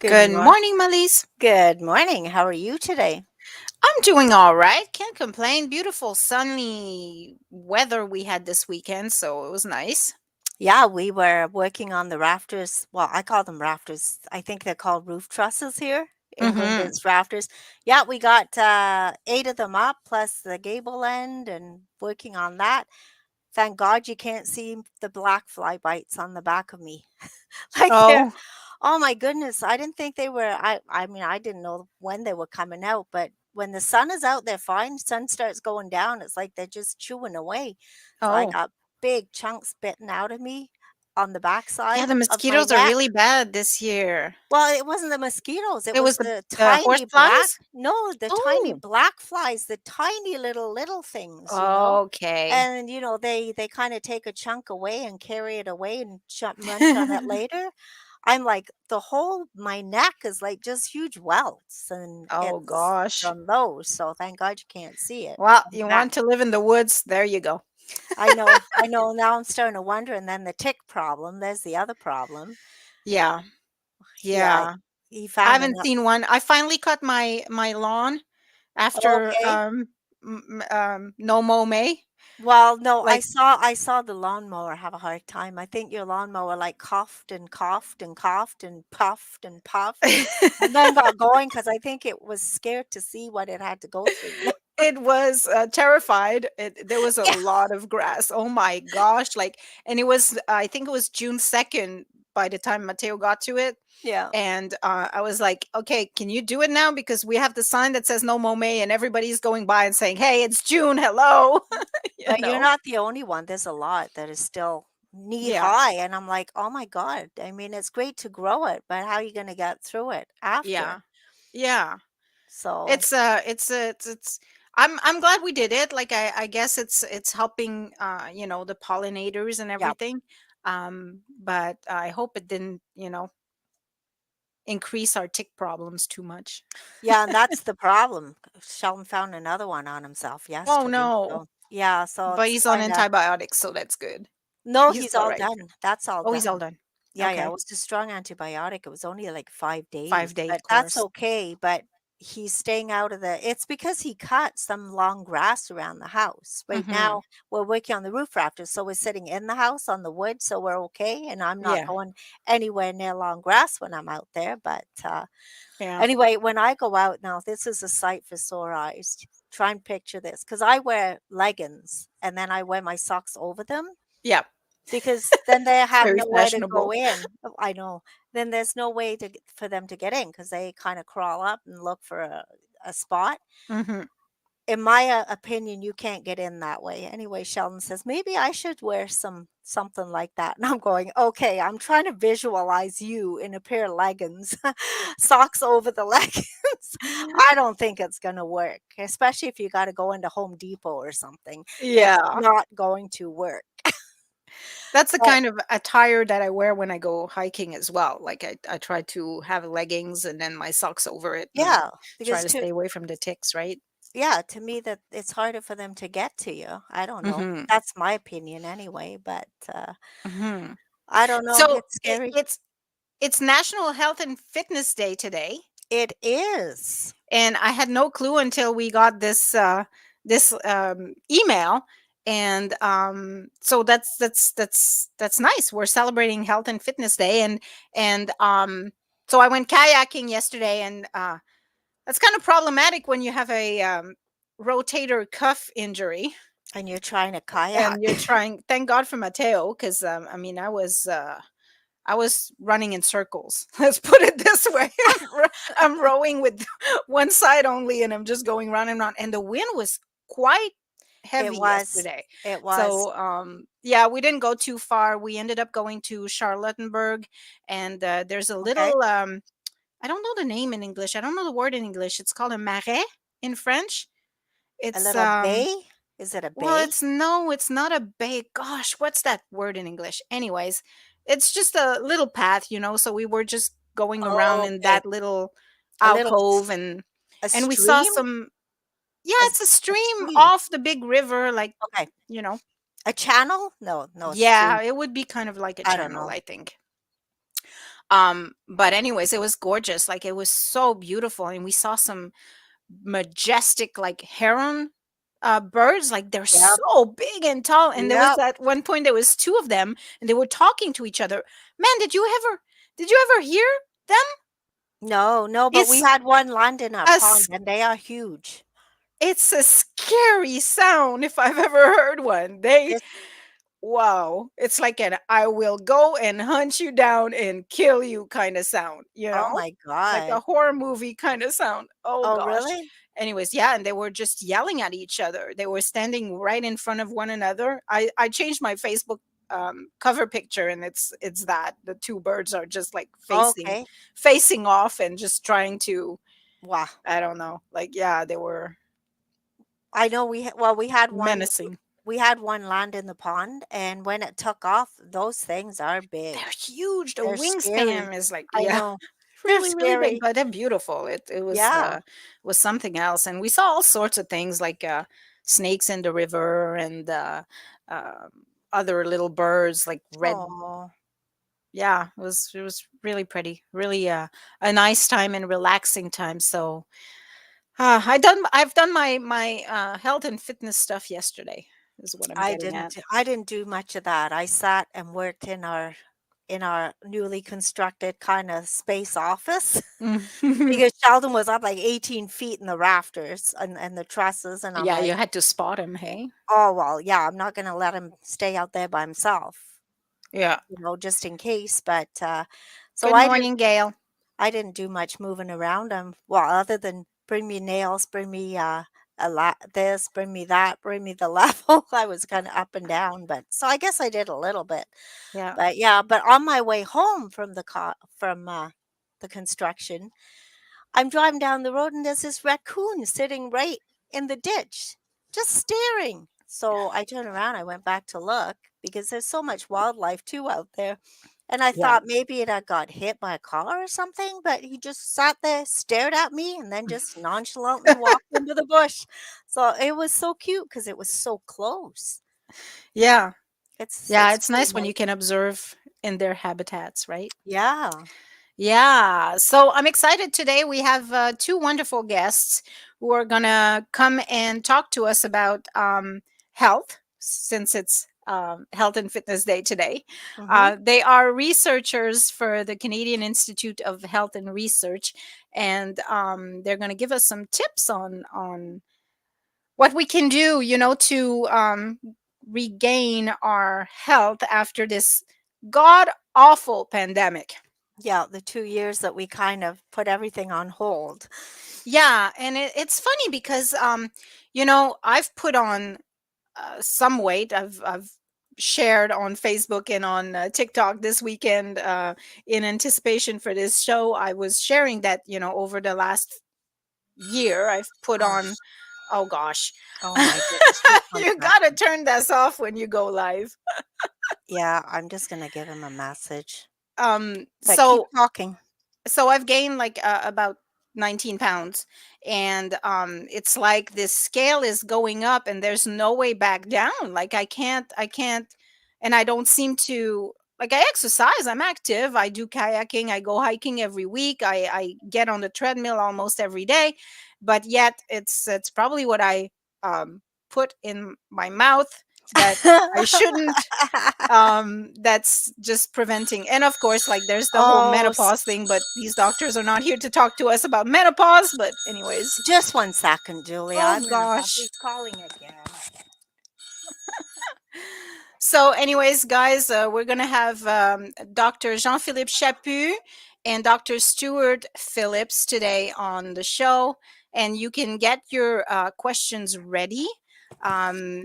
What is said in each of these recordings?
Good Good mor morning, Melise. Good morning. How are you today? I'm doing all right. Can't complain. Beautiful sunny weather we had this weekend, so it was nice. Yeah, we were working on the rafters. Well, I call them rafters. I think they're called roof trusses here. England Mhm. is rafters. Yeah, we got 8 of them up plus the gable end and working on that. Thank God you can't see the black fly bites on the back of me. Like they're Oh, oh my goodness, I didn't think they were I mean, I didn't know when they were coming out, but when the sun is out, they're fine. Sun starts going down, it's like they're just chewing away. So I oh. got big chunks bitten out of me on the Yeah, backside the of my mosquitoes are neck. really bad this year. Well, it wasn't the mosquitoes, it It was was the the horse tiny black flies? no, the tiny Oh, black flies, the tiny little things, you know? okay. And, they kinda take a chunk away and carry it away and munch on it later. I'm like, the whole my neck is like just huge welts, and Oh it's gosh. from those, so thank God you can't see it Well, on the you back. want to live in the woods? There you go. I know, now I'm starting to wonder, and then the tick problem, there's the other problem. Yeah, Yeah, yeah. he I found haven't ano seen one. I finally cut my lawn after okay. no mow May. Well, no, Like I saw the lawnmower have a hard time. I think your lawnmower, like, coughed and coughed and coughed and puffed and puffed and then got going because I think it was scared to see what it had to go through. It was, terrified. There was a Yeah, lot of grass. Oh my gosh, like and it was I think it was June 2nd by the time Mateo got to it, yeah. and, I was like, "Okay, can you do it now? Because we have the sign that says no mow May, and everybody's going by and saying, 'Hey, it's June, hello.'" You But you're know? not the only one. There's a lot that is still knee Yeah, high, and I'm like, "Oh my god." I mean, it's great to grow it, but how are you gonna get through it after? yeah, yeah. So, It's I'm glad we did it. Like I guess it's helping the pollinators and yeah. everything. But I hope it didn't, increase our tick problems too much. Yeah, and that's the problem. Sheldon found another one on himself Oh yesterday, no. so yeah, so But it's he's on kinda antibiotics, so that's good. no, He's he's all all right. done. That's all Oh, he's all done. done. Yeah, yeah, it Okay. was a strong antibiotic. It was only like 5 days, 5 day but that's course. okay, but he's staying out of the it's because he cut some long grass around the house. Right Mhm. now, we're working on the roof rafters, so we're sitting in the house on the wood, so we're okay, and I'm not Yeah. going anywhere near long grass when I'm out there, but, Yeah. anyway, when I go out now, this is a sight for sore eyes. Try and picture this, because I wear leggings, and then I wear my socks over them. Yeah. Because then they have Very nowhere to go fashionable. in. Oh, I know. Then there's no way for them to get in because they kinda crawl up and look for a spot. Mhm. In my, opinion, you can't get in that way. Anyway, Sheldon says, "Maybe I should wear something like that." And I'm going, "Okay, I'm trying to visualize you in a pair of leggings, socks over the leggings." I don't think it's gonna work, especially if you gotta go into Home Depot or something. It's Yeah. not going to work. That's the But kind of attire that I wear when I go hiking as well. Like I try to have leggings and then my socks over it and yeah, try because to to stay away from the ticks, right? yeah, to me that it's harder for them to get to you. I don't know. Mhm. That's my opinion anyway, but, Mhm. I don't know, So it's scary. it's National Health and Fitness Day today, It is. and I had no clue until we got this email, and so that's nice. We're celebrating Health and Fitness Day, and so I went kayaking yesterday, and that's kind of problematic when you have a rotator cuff injury And you're trying to kayak. and you're trying. Thank God for Mateo, because I mean, I was running in circles. Let's put it this way. I'm rowing with one side only, and I'm just going round and round. And the wind was quite It heavy was. yesterday. It was. So, yeah, we didn't go too far. We ended up going to Charlottenburg, and there's a Okay. little, I don't know the name in English. I don't know the word in English. It's called a marais in French. A It's, little bay? Is it a well, bay? it's not a bay. Gosh, what's that word in English? Anyways, it's just a little path, so we were just going around in Okay. that little A little alcove, and we saw stream? some. Yeah, A it's a a stream stream. off the big river, like, Okay. you know. A channel? No, no, a stream. Yeah, it would be kind of like a I don't channel, know. I think. But anyways, it was gorgeous. Like it was so beautiful, and we saw some majestic like heron birds. Like they're Yep, so big and tall, and there was yep. at one point there was two of them, and they were talking to each other. Man, did you ever hear them? No, no, but we It's had one land in our a pond, s- and they are huge. it's a scary sound if I've ever heard one. They It's Wow, it's like an "I will go and hunt you down and kill you" kinda sound, you oh know? my Like a god. horror movie kinda sound. Oh Oh, gosh. really? Anyways, yeah, and they were just yelling at each other. They were standing right in front of one another. I changed my Facebook, cover picture, and it's that. The 2 birds are just, like, Okay. facing off and just trying to Wow. I don't know, like, yeah, they were I know menacing. we had one land in the pond, and when it took off, those things are big. They're huge. The They're scary. wingspan is like I yeah, know. They're really, really big, scary. but they're beautiful. It Yeah. was something else, and we saw all sorts of things like snakes in the river and um other little birds like red. Oh, Yeah, it was really pretty, really a nice time and relaxing time. So I've done my health and fitness stuff yesterday. Is what I'm getting at. I didn't do much of that. I sat and worked in our newly constructed kinda space office Mm. because Sheldon was up like 18 feet in the rafters and the trusses, and I'm Yeah, you like, had to spot him. Hey. "Oh, well, yeah, I'm not gonna let him stay out there by himself, Yeah. just in case," but, so Good morning, Gail. I didn't do much moving around, well, other than bring me nails, bring me, a lot this, bring me that, bring me the level. I was kinda up and down, but so I guess I did a little bit. Yeah. But, yeah, but on my way home from the construction, I'm driving down the road and there's this raccoon sitting right in the ditch, just staring. So I turned around, I went back to look because there's so much wildlife too out there. And I Yeah. thought maybe it had got hit by a car or something, but he just sat there, stared at me, and then just nonchalantly walked into the bush. So it was so cute because it was so close. Yeah. Yeah, It's it's really nice when nice. you can observe in their habitats, right? Yeah. Yeah. So I'm excited today. We have two wonderful guests who are going to come and talk to us about health, since it's Health and Fitness Day today. Mhm. They are researchers for the Canadian Institute of Health and Research, and they're going to give us some tips on what we can do, to regain our health after this god awful pandemic. Yeah, the 2 years that we kind of put everything on hold. Yeah, and it's funny because I've put on some weight. I've shared on Facebook and on TikTok this weekend in anticipation for this show. I was sharing that over the last year I've put Oh, on. Oh gosh, oh my goodness, just 1 you gotta second. turn this off when you go live. Yeah, I'm just gonna give him a message, Um, but keep so talking. so I've gained like about 19 pounds, and it's like this scale is going up and there's no way back down. Like I can't, and I don't seem to like. I exercise, I'm active, I do kayaking, I go hiking every week, I get on the treadmill almost every day, but yet it's probably what I put in my mouth that I shouldn't, that's just preventing. And of course, like, there's the whole Oh, menopause thing, but these doctors are not here to talk to us about menopause. But anyways. just 1 second, Julia, Oh I'm gonna have gosh. he's calling again. So anyways, guys, we're gonna have Dr. Jean-Philippe Chaput and Dr. Stuart Phillips today on the show, and you can get your questions ready.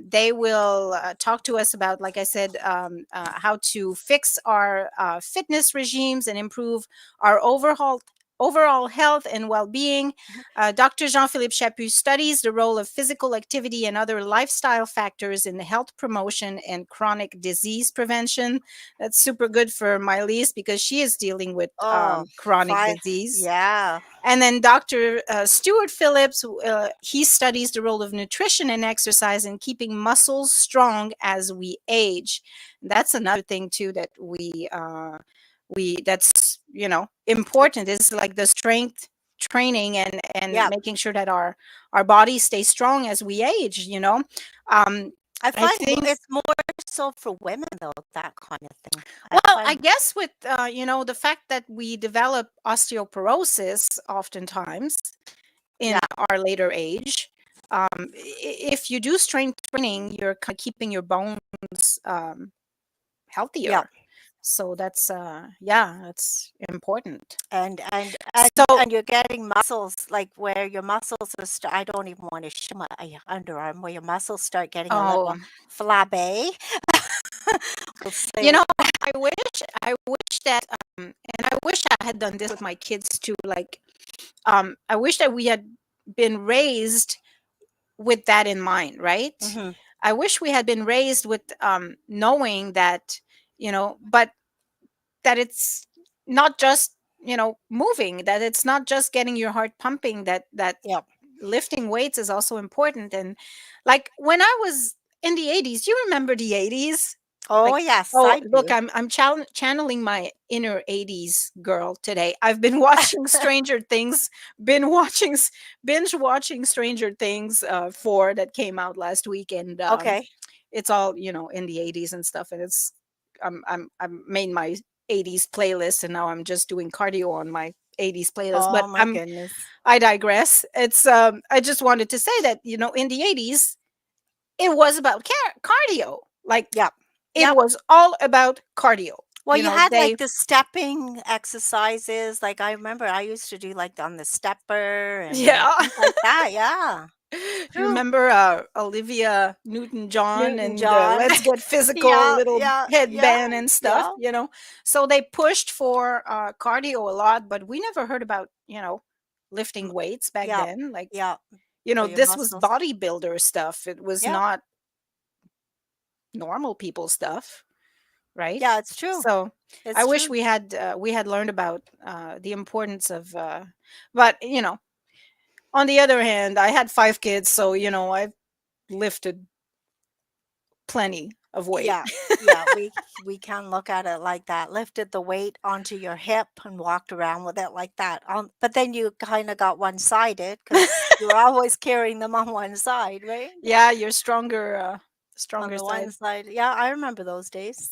They will talk to us about, like I said, how to fix our fitness regimes and improve our overall health and well-being. Dr. Jean-Philippe Chaput studies the role of physical activity and other lifestyle factors in health promotion and chronic disease prevention. That's super good for Miley's because she is dealing with Oh, chronic 5 disease. yeah. And then Dr. Stuart Phillips, he studies the role of nutrition and exercise in keeping muscles strong as we age. That's another thing too that we that's important is like the strength training and Yeah. making sure that our bodies stay strong as we age. um I I find think, it's more so for women though, that kind of thing. I well, I find guess with the fact that we develop osteoporosis oftentimes in yeah, our later age. If you do strength training, you're kind of keeping your bones yeah. healthier. So that's yeah, that's important. And and and So, and you're getting muscles like where your muscles are I don't even want to show my underarm where your muscles start getting a oh, little flabby. We'll you say. know, I wish that, and I wish I had done this with my kids too. Like, I wish that we had been raised with that in mind, right? Hmm. I wish we had been raised with knowing that, but that it's not just moving, that it's not just getting your heart pumping, that Yeah. lifting weights is also important. And like when I was in the 80s, you remember the 80s? Oh Like, yes, oh I look, do. I'm channeling my inner 80s girl today. I've been watching Stranger Things, been watching binge watching Stranger Things 4 that came out last week. And Okay. it's all in the 80s and stuff. And it's I'm made my 80s playlist, and now I'm just doing cardio on my 80s playlist. Oh But my goodness. I digress. It's I just wanted to say that in the 80s it was about cardio. Like, Yep. it Yep. was all about cardio. Well, you had They like the stepping exercises. Like I remember I used to do like on the stepper and yeah. things like that. Yeah. You True. remember Olivia Newton-John Newton and John. Let's Get Physical Yeah, little yeah, yeah, headband and stuff, yeah, So they pushed for cardio a lot, but we never heard about, m lifting weights back yeah, then. Like, yeah, for your this was muscles. bodybuilder stuff. It was Yeah, not normal people stuff, right? yeah, it's true. So I It's wish true. we had learned about the importance of but on the other hand, I had 5 kids, so I've lifted plenty of weight. Yeah, yeah, we can look at it like that. Lifted the weight onto your hip and walked around with it like that. But then you kinda got one-sided because you're always carrying them on one side, right? Yeah, you're On stronger the one side. side. Yeah, I remember those days.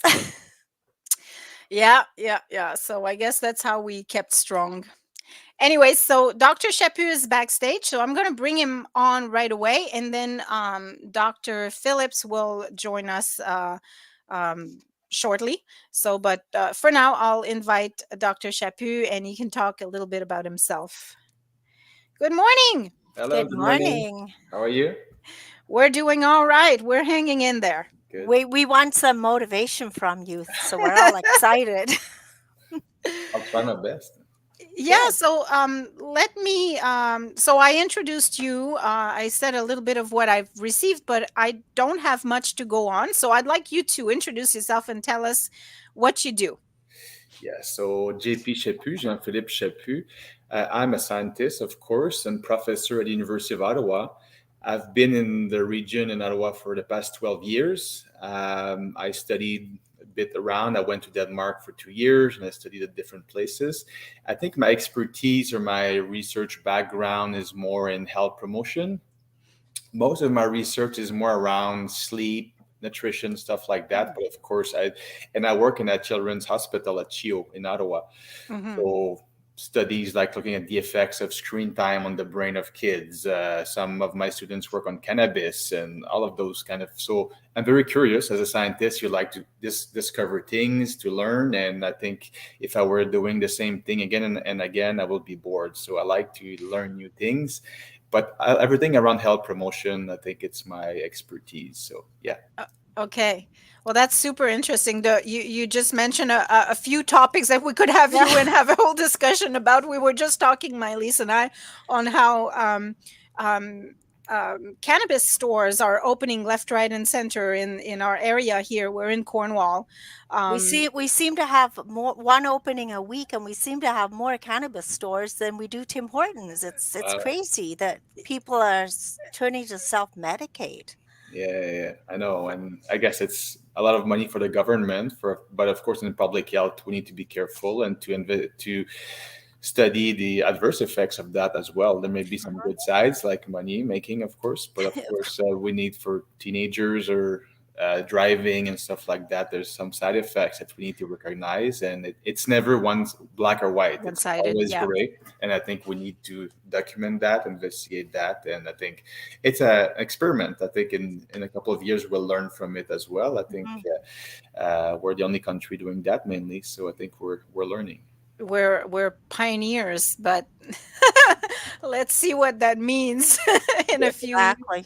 Yeah, yeah, yeah. So I guess that's how we kept strong. Anyway, so Dr. Chaput is backstage, so I'm going to bring him on right away, and then Dr. Phillips will join us um, shortly. So, but for now, I'll invite Dr. Chaput, and he can talk a little bit about himself. Good morning. Hello, Good good morning. morning. How are you? We're doing all right. We're hanging in there. Good. We want some motivation from you, so we're all excited. I'll try my best. Yeah, Good. so let me so I introduced you. I said a little bit of what I've received, but I don't have much to go on. So I'd like you to introduce yourself and tell us what you do. Yeah, so JP Chaput, Jean-Philippe Chaput. I'm a scientist, of course, and professor at the University of Ottawa. I've been in the region in Ottawa for the past 12 years. I studied a bit around. I went to Denmark for 2 years and I studied at different places. I think my expertise or my research background is more in health promotion. Most of my research is more around sleep, nutrition, stuff like that. But of course, I work in a children's hospital at CHIO in Ottawa. Hmm. So studies like looking at the effects of screen time on the brain of kids. Some of my students work on cannabis and all of those kind of. So I'm very curious as a scientist. You like to discover things, to learn, and I think if I were doing the same thing again and again, I would be bored. So I like to learn new things. But everything around health promotion, I think it's my expertise. So yeah. Okay. Well, that's super interesting. You just mentioned a few topics that we could have Yeah. you and have a whole discussion about. We were just talking, my Lisa and I, on how um, cannabis stores are opening left, right, and center in our area here. We're in Cornwall. We seem to have one opening a week, and we seem to have more cannabis stores than we do Tim Hortons. It's Uh, crazy that people are turning to self-medicate. Yeah, I know, and I guess it's a lot of money for the government. But of course, in public health, we need to be careful and to study the adverse effects of that as well. There may be some good sides, like money making, of course, but of course, we need for teenagers or driving and stuff like that. There's some side effects that we need to recognize, and it's never one black or white. It's One-sided. always Yeah. gray, and I think we need to document that, investigate that, and I think it's an experiment. I think in a couple of years we'll learn from it as well. I think we're the only country doing that mainly, so I think we're learning. We're pioneers, but let's see what that means in a few years. Exactly.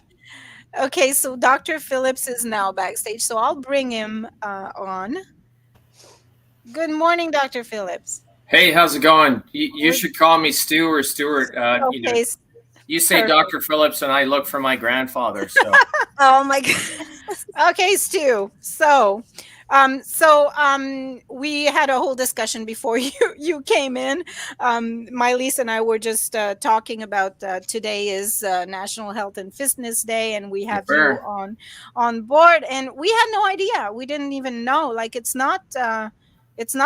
Okay, so Dr. Phillips is now backstage, so I'll bring him on. Good morning, Dr. Phillips. Hey, how's it going? You should call me Stu or Stuart. Okay, You say perfect. Dr. Phillips, and I look for my grandfather. So Oh my God. Okay, Stu. We had a whole discussion before you came in. Milese and I were just talking about today is National Health and Fitness Day, and we have you Sure. on board. And we had no idea. We didn't even know. Like it's not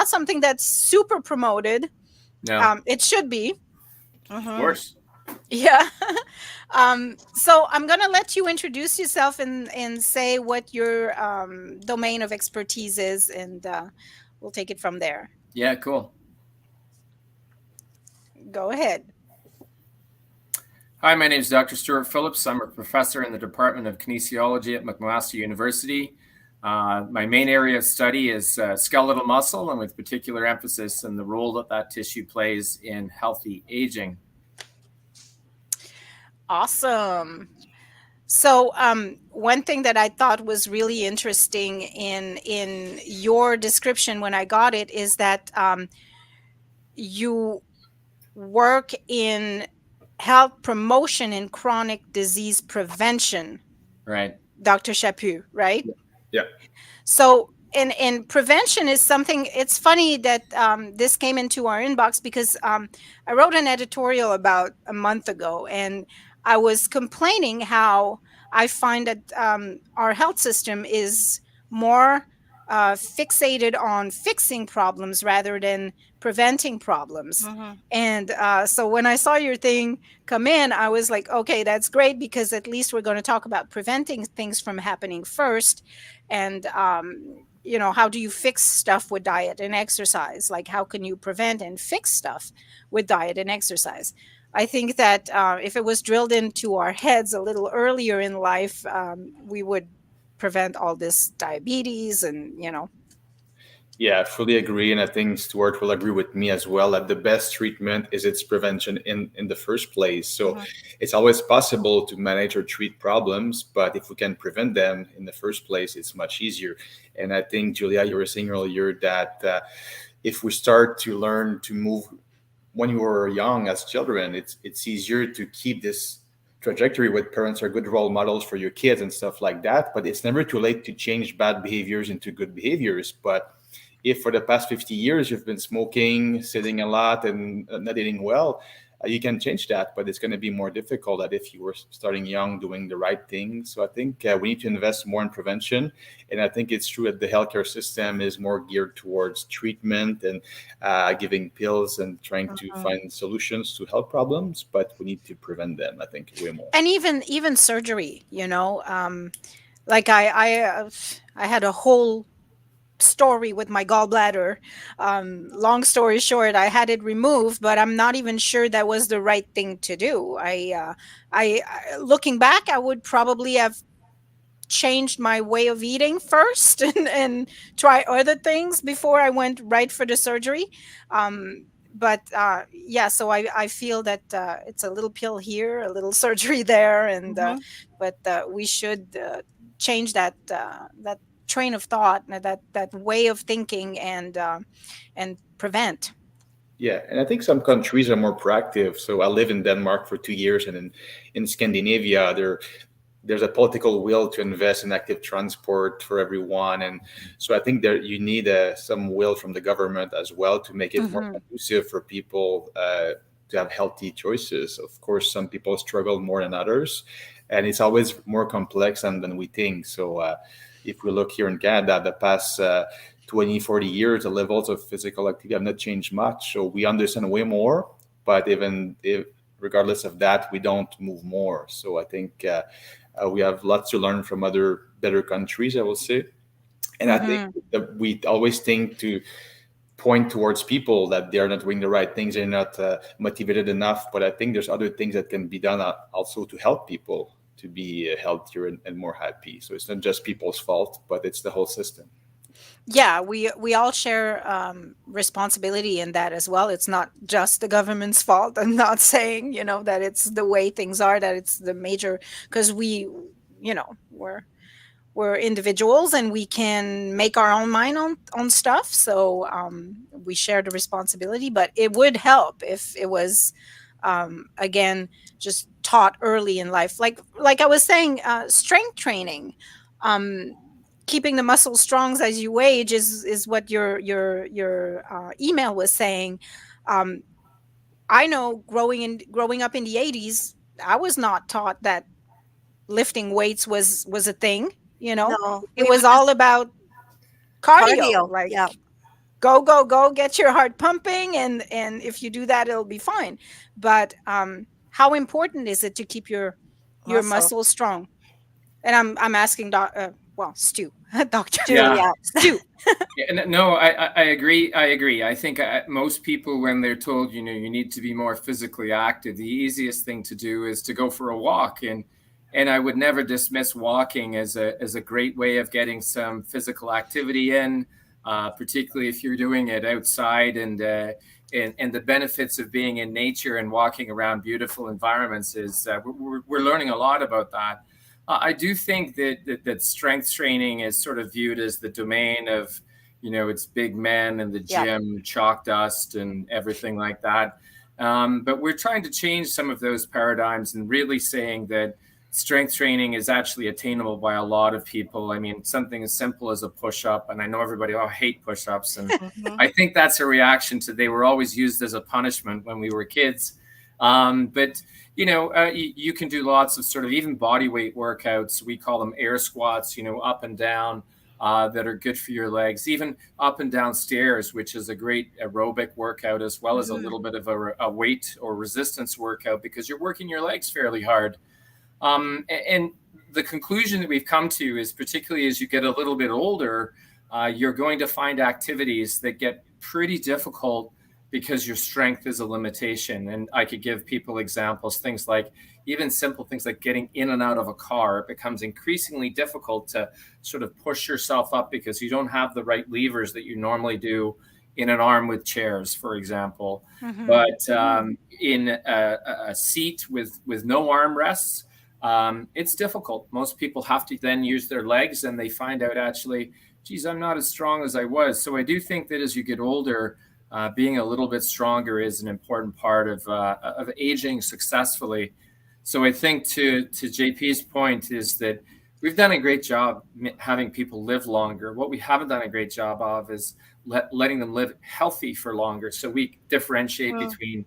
something that's super promoted. no, It should be. of course. Yeah. So I'm gonna let you introduce yourself and say what your domain of expertise is, and we'll take it from there. Yeah, cool. Go ahead. Hi, my name is Dr. Stuart Phillips. I'm a professor in the Department of Kinesiology at McMaster University. My main area of study is skeletal muscle, and with particular emphasis on the role that tissue plays in healthy aging. Awesome. So one thing that I thought was really interesting in your description when I got it is that you work in health promotion and chronic disease prevention, Right. Dr. Chaput, right? Yeah. So, and prevention is something, it's funny that this came into our inbox because I wrote an editorial about a month ago, and I was complaining how I find that our health system is more fixated on fixing problems rather than preventing problems. And so when I saw your thing come in, I was like, okay, that's great, because at least we're going to talk about preventing things from happening first. And, how do you fix stuff with diet and exercise? Like, how can you prevent and fix stuff with diet and exercise? I think that if it was drilled into our heads a little earlier in life, we would prevent all this diabetes and, Yeah, I fully agree. And I think Stuart will agree with me as well that the best treatment is its prevention in the first place. So it's always possible to manage or treat problems, but if we can prevent them in the first place, it's much easier. And I think, Julia, you were saying earlier that if we start to learn to move when you were young as children, it's easier to keep this trajectory with parents are good role models for your kids and stuff like that. But it's never too late to change bad behaviors into good behaviors. But if for the past 50 years you've been smoking, sitting a lot, and not eating well, you can change that, but it's going to be more difficult than if you were starting young, doing the right thing. So I think we need to invest more in prevention. And I think it's true that the healthcare system is more geared towards treatment and giving pills and trying to find solutions to health problems, but we need to prevent them, I think, way more. and even surgery, like I had a whole story with my gallbladder. Long story short, I had it removed, but I'm not even sure that was the right thing to do. I looking back, I would probably have changed my way of eating first and try other things before I went right for the surgery. So I feel that it's a little pill here, a little surgery there, and but we should change that train of thought, that way of thinking, and prevent. Yeah, and I think some countries are more proactive. So I live in Denmark for 2 years, and in Scandinavia, there's a political will to invest in active transport for everyone, and so I think that you need some will from the government as well to make it more conducive for people to have healthy choices. Of course, some people struggle more than others, and it's always more complex than we think. So if we look here in Canada, the past 20, 40 years, the levels of physical activity have not changed much. So we understand way more, but even if, regardless of that, we don't move more. So I think we have lots to learn from other better countries, I will say. And I think that we always think to point towards people that they're not doing the right things, they're not motivated enough. But I think there's other things that can be done also to help people to be healthier and more happy. So it's not just people's fault, but it's the whole system. Yeah, we all share responsibility in that as well. It's not just the government's fault. I'm not saying, that it's the way things are, that it's the major, because we're individuals and we can make our own mind on stuff. So we share the responsibility, but it would help if it was, again, just taught early in life. Like I was saying, strength training, keeping the muscles strong as you age is what your email was saying. I know growing up in the 80s, I was not taught that lifting weights was a thing. No, It was all about cardio. Like, yeah. go, get your heart pumping, and if you do that, it'll be fine. But how important is it to keep your muscles strong? And I'm asking Stu, Dr. Yeah. Stu. Yeah, no, I agree. I think most people, when they're told, you need to be more physically active, the easiest thing to do is to go for a walk. And I would never dismiss walking as a great way of getting some physical activity in, particularly if you're doing it outside, and the benefits of being in nature and walking around beautiful environments is we're learning a lot about that. I do think that strength training is sort of viewed as the domain of, it's big men in the gym, chalk dust and everything like that. But we're trying to change some of those paradigms and really saying that strength training is actually attainable by a lot of people. I mean, something as simple as a push-up, and I know everybody hate push-ups, and I think that's a reaction to they were always used as a punishment when we were kids. But you can do lots of sort of even body weight workouts. We call them air squats, up and down, that are good for your legs, even up and down stairs, which is a great aerobic workout, as well as a little bit of a weight or resistance workout, because you're working your legs fairly hard. And the conclusion that we've come to is, particularly as you get a little bit older, you're going to find activities that get pretty difficult because your strength is a limitation. And I could give people examples, things like even simple things like getting in and out of a car. It becomes increasingly difficult to sort of push yourself up because you don't have the right levers that you normally do in an arm with chairs, for example. But in a seat with no armrests, it's difficult. Most people have to then use their legs, and they find out, actually, geez, I'm not as strong as I was. So I do think that as you get older, being a little bit stronger is an important part of aging successfully. So I think to JP's point is that we've done a great job having people live longer. What we haven't done a great job of is letting them live healthy for longer. So we differentiate between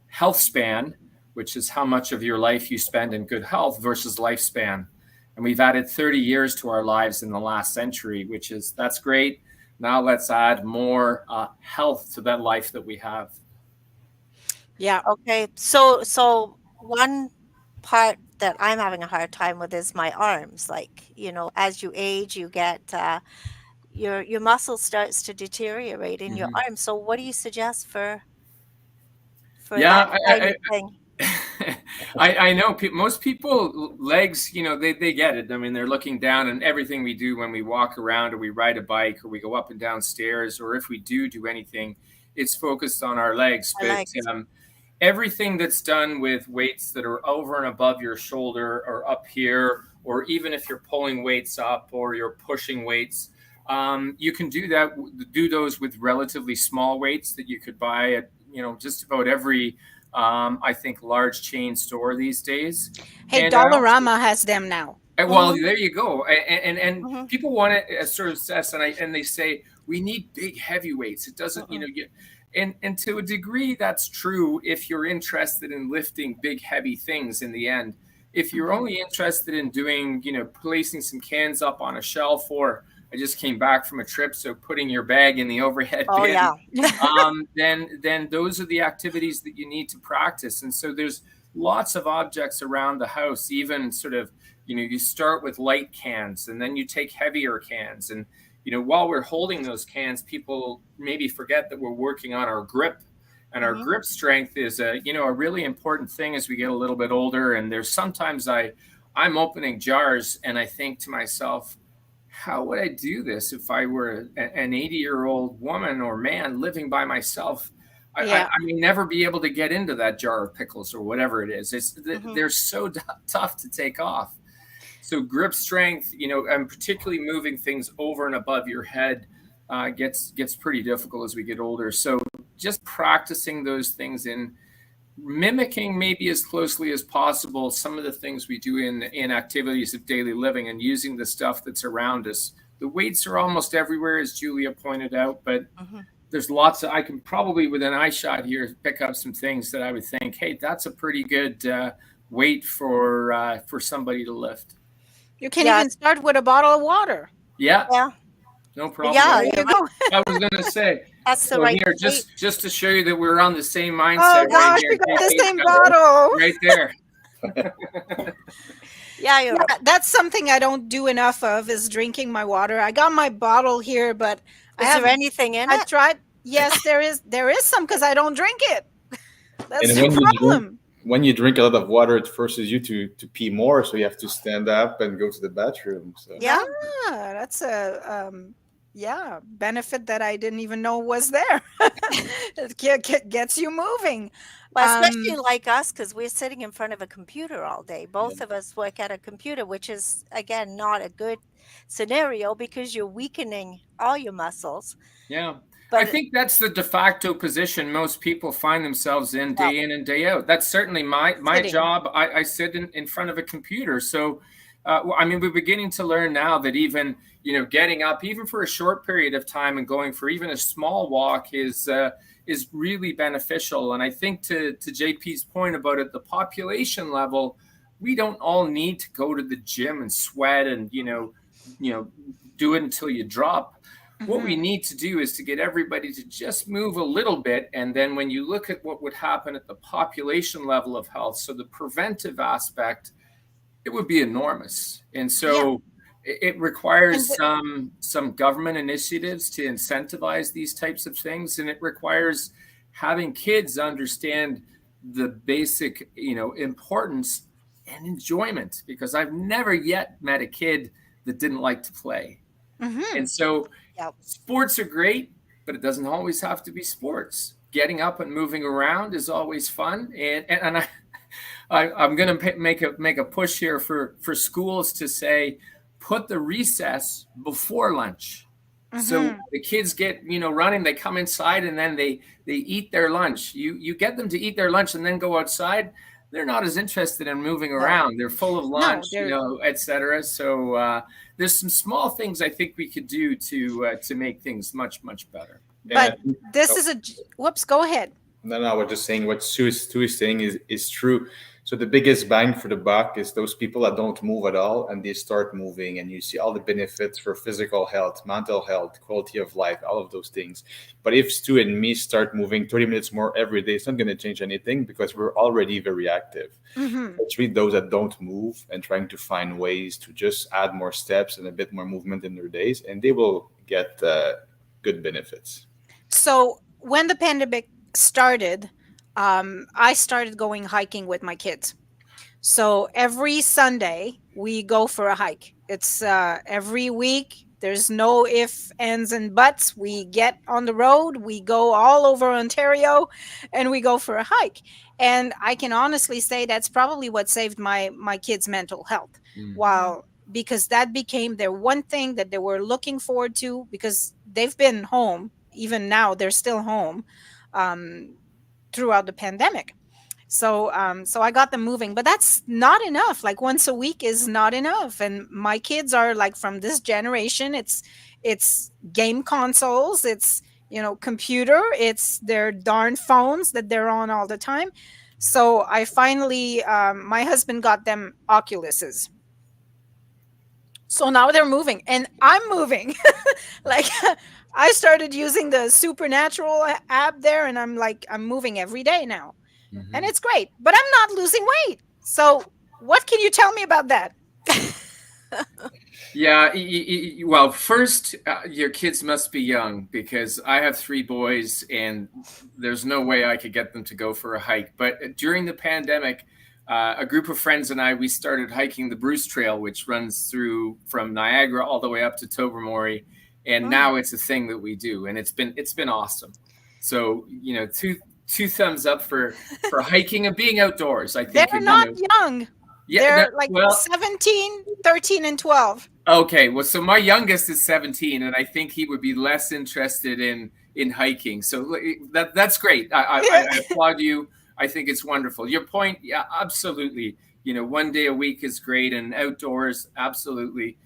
health span, which is how much of your life you spend in good health, versus lifespan. And we've added 30 years to our lives in the last century, that's great. Now let's add more health to that life that we have. Yeah. Okay. So one part that I'm having a hard time with is my arms. Like, as you age, you get your muscle starts to deteriorate in your arms. So what do you suggest for that kind of thing? I know most people, legs, they get it. I mean, they're looking down, and everything we do when we walk around or we ride a bike or we go up and down stairs, or if we do anything, it's focused on our legs. But everything that's done with weights that are over and above your shoulder or up here, or even if you're pulling weights up or you're pushing weights, you can do those with relatively small weights that you could buy at, just about every I think large chain store these days. Hey, Dollarama has them now. Well, there you go. And people want to sort of assess, and they say we need big heavyweights. It doesn't, And to a degree, that's true if you're interested in lifting big, heavy things in the end. If you're only interested in doing, placing some cans up on a shelf, or I just came back from a trip, so putting your bag in the overhead Oh, bin, yeah. then those are the activities that you need to practice. And so there's lots of objects around the house, even sort of, you start with light cans and then you take heavier cans. And, while we're holding those cans, people maybe forget that we're working on our grip. And our grip strength is a really important thing as we get a little bit older. And there's sometimes I'm opening jars and I think to myself, how would I do this if I were an 80-year-old woman or man living by myself? Yeah. I may never be able to get into that jar of pickles or whatever it is. They're so tough to take off. So grip strength, and particularly moving things over and above your head gets pretty difficult as we get older. So just practicing those things in mimicking maybe as closely as possible some of the things we do in activities of daily living, and using the stuff that's around us. The weights are almost everywhere, as Julia pointed out, but there's lots I can probably with an eye shot here pick up some things that I would think, hey, that's a pretty good weight for somebody to lift. You can even start with a bottle of water. Yeah. Yeah. No problem. Yeah, There you go. I was going to say. That's the So right here, weight. just to show you that we're on the same mindset. Oh right gosh, here. we got the JP's same got it bottle. right there. Yeah, you're right. That's something I don't do enough of, is drinking my water. I got my bottle here, but Is there anything in I it? tried. Yes, there is some, because I don't drink it. That's And the when you drink- problem. When you drink a lot of water, it forces you to pee more, so you have to stand up and go to the bathroom. So Yeah. Ah, that's a benefit that I didn't even know was there. It gets you moving. Well, especially like us, because we're sitting in front of a computer all day. Both of us work at a computer, which is, again, not a good scenario because you're weakening all your muscles. Yeah. But I think that's the de facto position most people find themselves in day in and day out. That's certainly my Sitting. job. I sit in front of a computer. So, we're beginning to learn now that even, getting up, even for a short period of time and going for even a small walk is really beneficial. And I think to JP's point about at the population level, we don't all need to go to the gym and sweat and, do it until you drop. What we need to do is to get everybody to just move a little bit. And then when you look at what would happen at the population level of health, so the preventive aspect, it would be enormous. And so it requires some government initiatives to incentivize these types of things. And it requires having kids understand the basic, importance and enjoyment, because I've never yet met a kid that didn't like to play. And so sports are great, but it doesn't always have to be sports. Getting up and moving around is always fun. And I'm going to make a push here for schools to say, put the recess before lunch. So the kids get, running, they come inside and then they eat their lunch. You get them to eat their lunch and then go outside. They're not as interested in moving around. They're full of lunch, et cetera. So there's some small things I think we could do to make things much, much better. But this is whoops, go ahead. No, I was just saying what Stu is saying is true. So the biggest bang for the buck is those people that don't move at all and they start moving, and you see all the benefits for physical health, mental health, quality of life, all of those things. But if Stu and me start moving 30 minutes more every day, it's not going to change anything because we're already very active. It's really those that don't move and trying to find ways to just add more steps and a bit more movement in their days, and they will get good benefits. So when the pandemic started, I started going hiking with my kids. So every Sunday we go for a hike. It's every week. There's no ifs, ands, and buts. We get on the road. We go all over Ontario, and we go for a hike. And I can honestly say that's probably what saved my kids' mental health. Because that became their one thing that they were looking forward to, because they've been home. Even now, they're still home throughout the pandemic. So I got them moving, but that's not enough. Like once a week is not enough. And my kids are like from this generation. It's game consoles. It's computer. It's their darn phones that they're on all the time. So I finally, my husband got them Oculuses. So now they're moving and I'm moving. Like I started using the Supernatural app there, and I'm moving every day now. And it's great, but I'm not losing weight. So what can you tell me about that? Yeah, well, first, your kids must be young, because I have 3 boys and there's no way I could get them to go for a hike. But during the pandemic, a group of friends and we started hiking the Bruce Trail, which runs through from Niagara all the way up to Tobermory. And now it's a thing that we do, and it's been awesome. So, two thumbs up for hiking and being outdoors. I think they're not young. Yeah, they're 17, 13, and 12. Okay, well, so my youngest is 17, and I think he would be less interested in hiking. So that's great. I applaud you. I think it's wonderful. Your point, yeah, absolutely. 1 day a week is great, and outdoors, absolutely.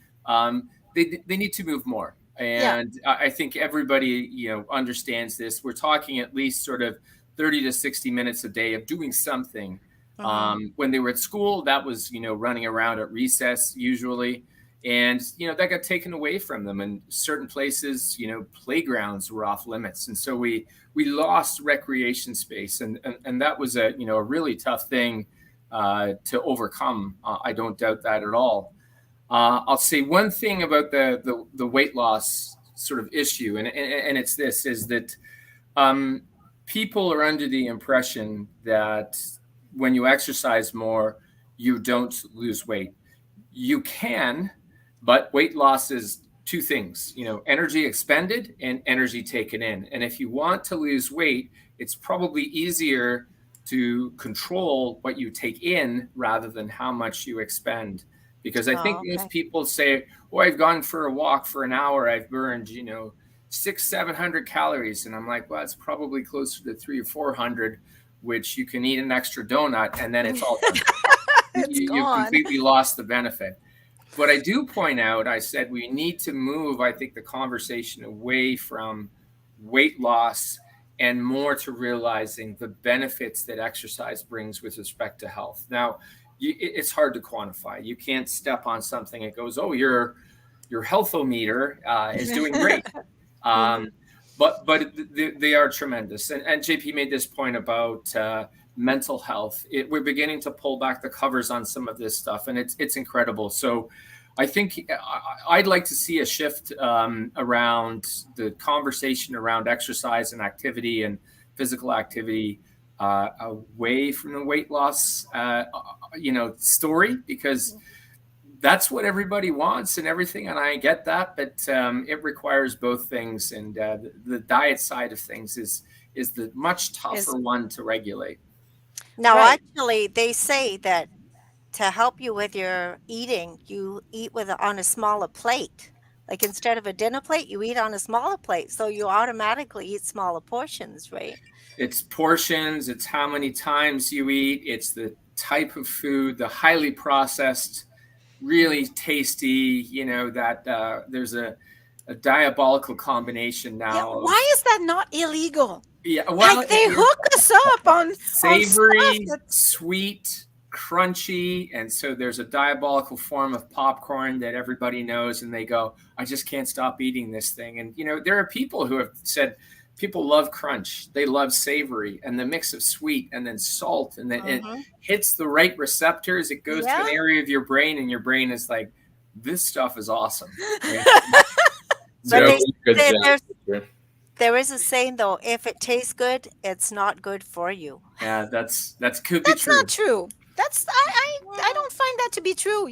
They need to move more, and I think everybody understands this. We're talking at least sort of 30 to 60 minutes a day of doing something. When they were at school, that was, running around at recess usually. And, that got taken away from them. And certain places, playgrounds were off limits. And so we lost recreation space. And that was a really tough thing to overcome. I don't doubt that at all. I'll say one thing about the weight loss sort of issue. And it's this, is that people are under the impression that when you exercise more, you don't lose weight. You can, but weight loss is 2 things, energy expended and energy taken in. And if you want to lose weight, it's probably easier to control what you take in rather than how much you expend. Because I think most people say, oh, I've gone for a walk for an hour, I've burned, 600-700 calories. And I'm like, well, it's probably closer to 300 or 400, which you can eat an extra donut and then it's all done. You've completely lost the benefit. But I do point out, I said we need to move, I think, the conversation away from weight loss and more to realizing the benefits that exercise brings with respect to health. Now, it's hard to quantify. You can't step on something and it goes, oh, your healthometer is doing great. But they are tremendous. And JP made this point about mental health. We're beginning to pull back the covers on some of this stuff, and it's incredible. So I think I'd like to see a shift around the conversation around exercise and activity and physical activity away from the weight loss, story, because that's what everybody wants and everything. And I get that, but it requires both things. And the diet side of things is the much tougher one to regulate. Now, actually, they say that to help you with your eating, you eat on a smaller plate. Like instead of a dinner plate, you eat on a smaller plate. So you automatically eat smaller portions, right? It's portions. It's how many times you eat. It's the type of food, the highly processed, really tasty, that there's a diabolical combination now. Yeah, why is that not illegal? Yeah, well, they hook us up on savory, sweet, crunchy, and so there's a diabolical form of popcorn that everybody knows, and they go, I just can't stop eating this thing. And there are people who have said people love crunch, they love savory, and the mix of sweet and then salt, and then it hits the right receptors. It goes to an area of your brain, and your brain is like, this stuff is awesome. There is a saying though, if it tastes good, it's not good for you. Yeah, that's could be true. That's not true. I don't find that to be true.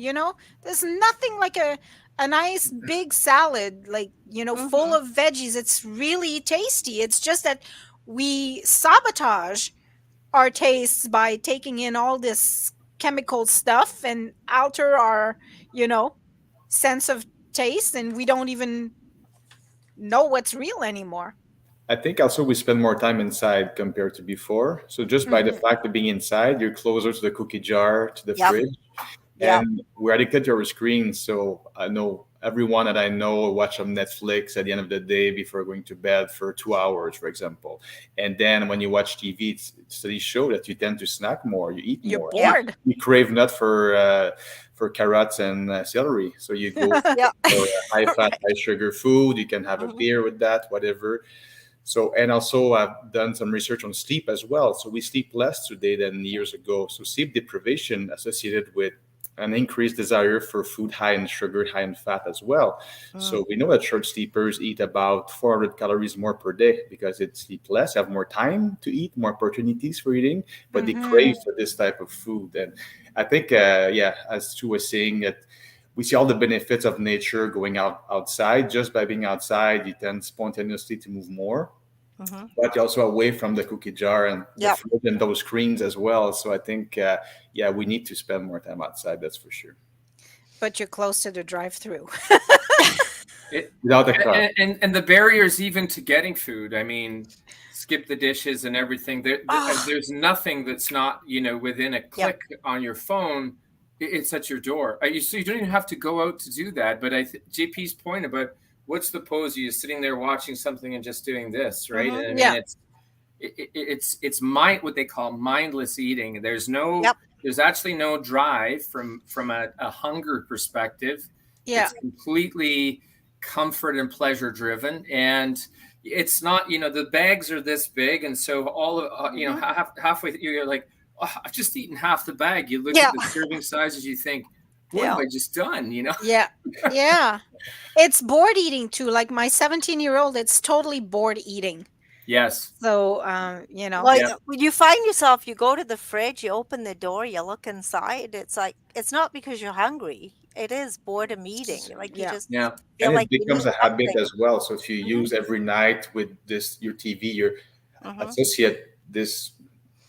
There's nothing like a nice big salad, like, full of veggies. It's really tasty. It's just that we sabotage our tastes by taking in all this chemical stuff and alter our, sense of taste, and we don't even know what's real anymore. I think also we spend more time inside compared to before. So just by the fact of being inside, you're closer to the cookie jar, to the fridge. And we're addicted to our screens. So I know everyone that I know watch on Netflix at the end of the day before going to bed for 2 hours, for example. And then when you watch TV, studies show that you tend to snack more, you eat You're more. Yeah. bored. You crave not for carrots and celery, so you go Yeah. for high fat, high sugar food. You can have a Mhm. beer with that, whatever. So, and also I've done some research on sleep as well. So we sleep less today than years ago. So sleep deprivation associated with an increased desire for food high in sugar, high in fat as well. So we know that short sleepers eat about 400 calories more per day because they sleep less, have more time to eat, more opportunities for eating, but they crave for this type of food. And I think, as Stu was saying, that we see all the benefits of nature going outside. Just by being outside, you tend spontaneously to move more, Mhm. but you're also away from the cookie jar and the Yep. fridge and those screens as well. So I think, we need to spend more time outside. That's for sure. But you're close to the drive-through. It, Without a car. and the barriers even to getting food. I mean, skip the dishes and everything. Ah. There's nothing that's not, within a click on your phone. It's at your door. So you don't even have to go out to do that. But JP's point about what's the pose? You're sitting there watching something and just doing this, right? Mhm. And I mean, Yeah. it's what they call mindless eating. There's Yep. there's actually no drive from a hunger perspective. Yeah. It's completely comfort and pleasure driven, and it's not, the bags are this big, and so all of halfway through, you're like, oh, I've just eaten half the bag. You look Yeah. at the serving sizes, you think, what Yeah. have I just done? Yeah. Yeah. It's bored eating too. Like my 17-year-old, it's totally bored eating. Yes. So, Well, Yeah. when you find yourself, you go to the fridge, you open the door, you look inside. It's like it's not because you're hungry. It is boredom eating. Like you Yeah. just Yeah. feel And like it you becomes need a habit something. as well. So if you Mhm. use every night with your TV, you Mhm. associate this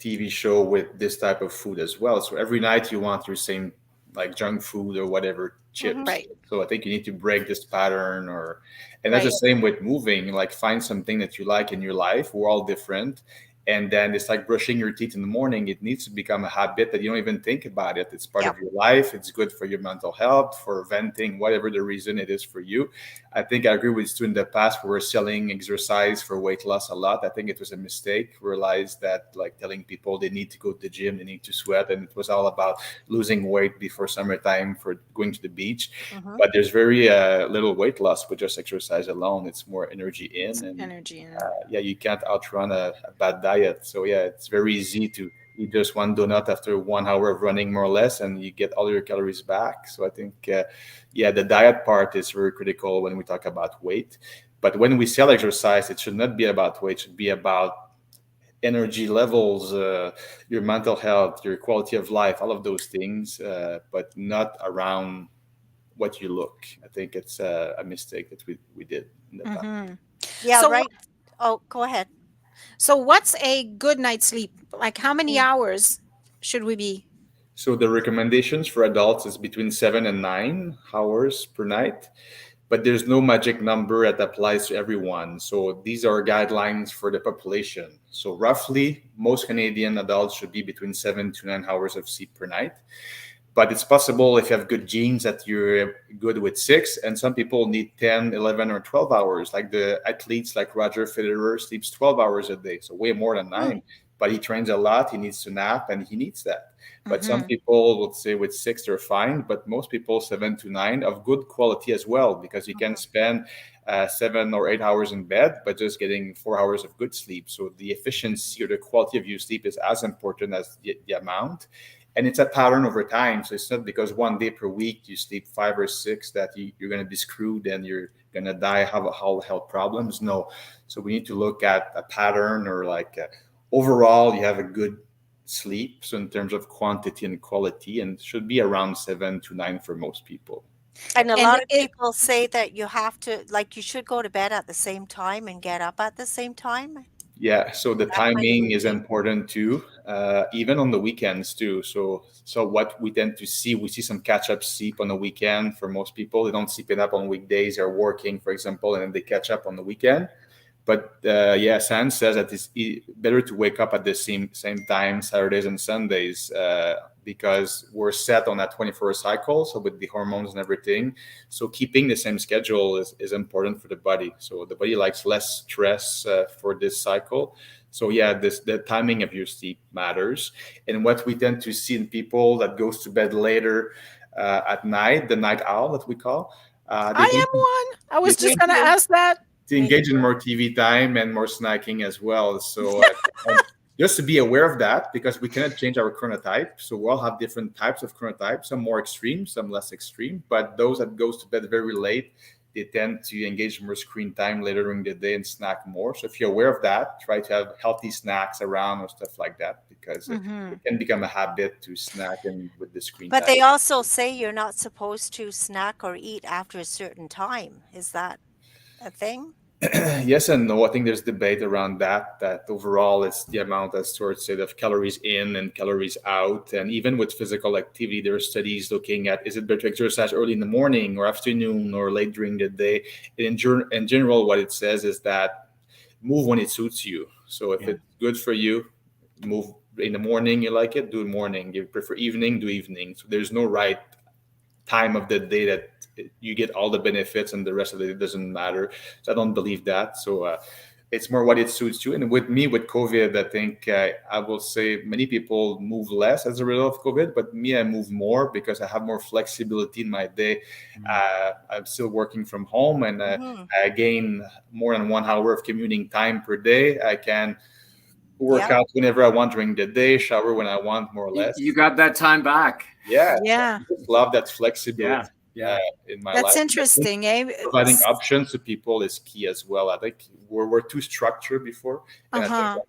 TV show with this type of food as well. So every night you want your same like junk food or whatever chips. Mhm. Right. So I think you need to break this pattern and that's Right. the same with moving, like find something that you like in your life. We're all different. And then it's like brushing your teeth in the morning. It needs to become a habit that you don't even think about it. It's part Yeah. of your life. It's good for your mental health, for venting, whatever the reason it is for you. I think I agree with you. In the past, we were selling exercise for weight loss a lot. I think it was a mistake. Realized that like telling people they need to go to the gym, they need to sweat, and it was all about losing weight before summertime for going to the beach. Mhm. But there's very little weight loss with just exercise alone. It's more energy in, and Energy. you can't outrun a bad diet. So it's very easy to eat just one donut after 1 hour of running, more or less, and you get all your calories back. So I think, the diet part is very critical when we talk about weight. But when we sell exercise, it should not be about weight. It should be about energy levels, your mental health, your quality of life, all of those things, but not around what you look. I think it's a mistake that we did in the past. Mm-hmm. Yeah, So, right. Oh, go ahead. so what's a good night's sleep? Like how many Mm. hours should we be? So the recommendations for adults is between 7 and 9 hours per night, but there's no magic number that applies to everyone. So these are guidelines for the population. So roughly, most Canadian adults should be between 7 to 9 hours of sleep per night. But it's possible if you have good genes that you're good with 6, and some people need 10, 11, or 12 hours. Like the athletes like Roger Federer sleeps 12 hours a day, so way more than 9. But he trains a lot, he needs to nap, and he needs that. But some people would say with 6 they're fine, but most people 7 to 9 of good quality as well, because you can spend 7 or 8 hours in bed, but just getting 4 hours of good sleep. So the efficiency or the quality of your sleep is as important as the amount. And it's a pattern over time. So it's not because one day per week you sleep 5 or 6 that you're going to be screwed and you're going to die, have all health problems. No. So we need to look at a pattern or overall you have a good sleep. So in terms of quantity and quality, and it should be around 7 to 9 for most people. And a And lot of it- people say that you have to, like, you should go to bed at the same time and get up at the same time. Yeah, so the That kind of timing is routine. important too, even on the weekends too. So what we tend to see, we see some catch-up sleep on the weekend for most people. They don't sleep enough on weekdays. They're working, for example, and then they catch up on the weekend. But yeah, San says that it's better to wake up at the same time Saturdays and Sundays because we're set on that 24-hour cycle. So with the hormones and everything, so keeping the same schedule is important for the body. So the body likes less stress for this cycle. So yeah, the timing of your sleep matters. And what we tend to see in people that goes to bed later at night, the night owl that we call. I am one. I was just going to ask that. To engage in more TV time and more snacking as well. So just to be aware of that, because we cannot change our chronotype. So we all have different types of chronotypes, some more extreme, some less extreme. But those that goes to bed very late, they tend to engage more screen time later during the day and snack more. So if you're aware of that, try to have healthy snacks around or stuff like that, because it can become a habit to snack and with the screen But time. they also say you're not supposed to snack or eat after a certain time. Is that a thing? Yes and no. I think there's debate around that overall it's the amount, as Stuart said, of calories in and calories out. And even with physical activity, there are studies looking at, is it better to exercise early in the morning or afternoon or late during the day? And in general, what it says is that move when it suits you. So if it's good for you, move in the morning, you like it, do morning. You prefer evening, do evening. So there's no right time of the day that you get all the benefits and the rest of it doesn't matter. So I don't believe that. So it's more what it suits you. And with me, with COVID, I think I will say many people move less as a result of COVID, but me, I move more because I have more flexibility in my day. I'm still working from home and I gain more than 1 hour of commuting time per day. I can work out whenever I want during the day, shower when I want, more or less. You got that time back. Yeah. Yeah. I just love that flexibility. Yeah. In my life. That's interesting, eh? Providing options to people is key as well. I think we're too structured before, and I think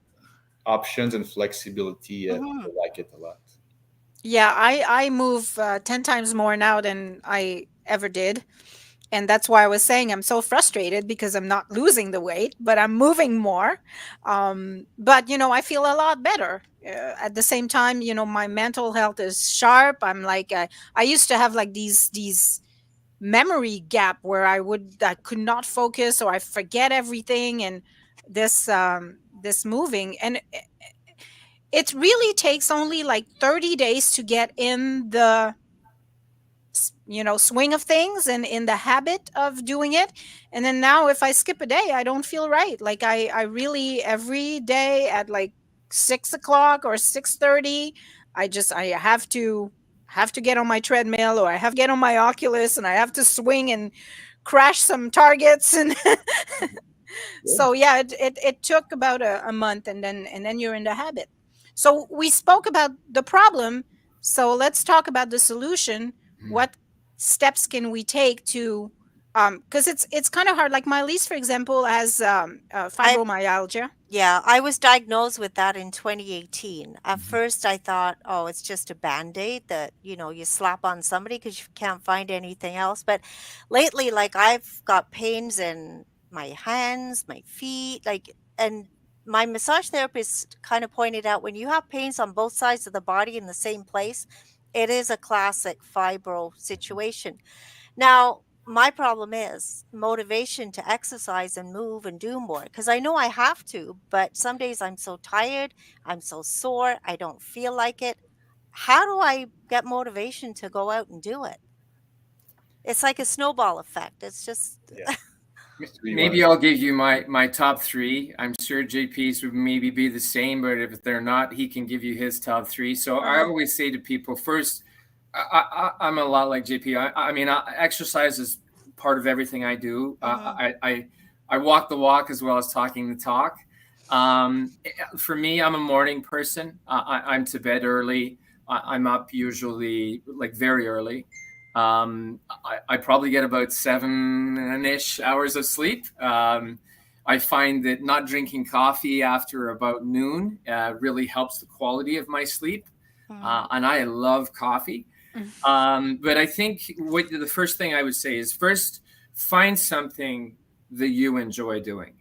options and flexibility, I like it a lot. Yeah, I move 10 times more now than I ever did. And that's why I was saying I'm so frustrated because I'm not losing the weight, but I'm moving more. But, I feel a lot better. At the same time, my mental health is sharp. I'm like, I used to have like these memory gap where I could not focus or I forget everything. And this moving, and it really takes only like 30 days to get in the swing of things and in the habit of doing it. And then now if I skip a day, I don't feel right. Like I really, every day at like 6:00 or 6:30, I have to get on my treadmill, or I have to get on my Oculus, and I have to swing and crash some targets. And so yeah, it took about a month, and then you're in the habit. So we spoke about the problem, so let's talk about the solution. What steps can we take to because it's kind of hard. Like my Elise, for example, has fibromyalgia. Yeah, I was diagnosed with that in 2018. At first, I thought, oh, it's just a Band-Aid that, you slap on somebody because you can't find anything else. But lately, like I've got pains in my hands, my feet, and my massage therapist kind of pointed out when you have pains on both sides of the body in the same place, it is a classic fibro situation. Now, my problem is motivation to exercise and move and do more, because I know I have to, but some days I'm so tired, I'm so sore, I don't feel like it. How do I get motivation to go out and do it? It's like a snowball effect. It's just maybe I'll give you my top 3. I'm sure JP's would maybe be the same, but if they're not, he can give you his top 3. So I always say to people, first, I'm a lot like JP. I mean, exercise is part of everything I do. I walk the walk as well as talking the talk. For me, I'm a morning person. I'm to bed early. I'm up usually like very early. I probably get about 7-ish hours of sleep. I find that not drinking coffee after about noon really helps the quality of my sleep. And I love coffee. But I think the first thing I would say is first find something that you enjoy doing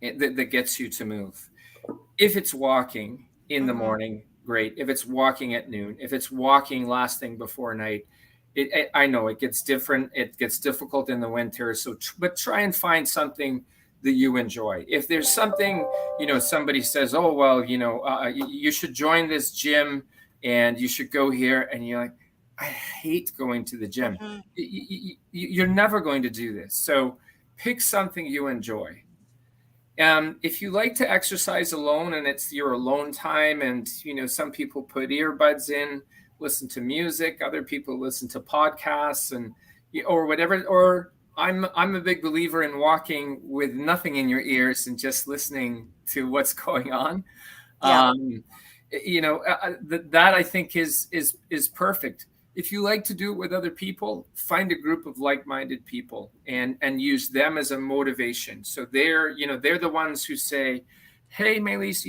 that gets you to move. If it's walking in the morning, great. If it's walking at noon, if it's walking last thing before night, I know it gets different. It gets difficult in the winter. But try and find something that you enjoy. If there's something, somebody says, oh, well, you should join this gym and you should go here. And you're like, I hate going to the gym. Mhm. You're never going to do this. So pick something you enjoy. If you like to exercise alone and it's your alone time, and some people put earbuds in, listen to music, other people listen to podcasts and or whatever. Or I'm a big believer in walking with nothing in your ears and just listening to what's going on. Yeah. That I think is perfect. If you like to do it with other people, find a group of like-minded people and use them as a motivation. So they're the ones who say, hey, Maëlys,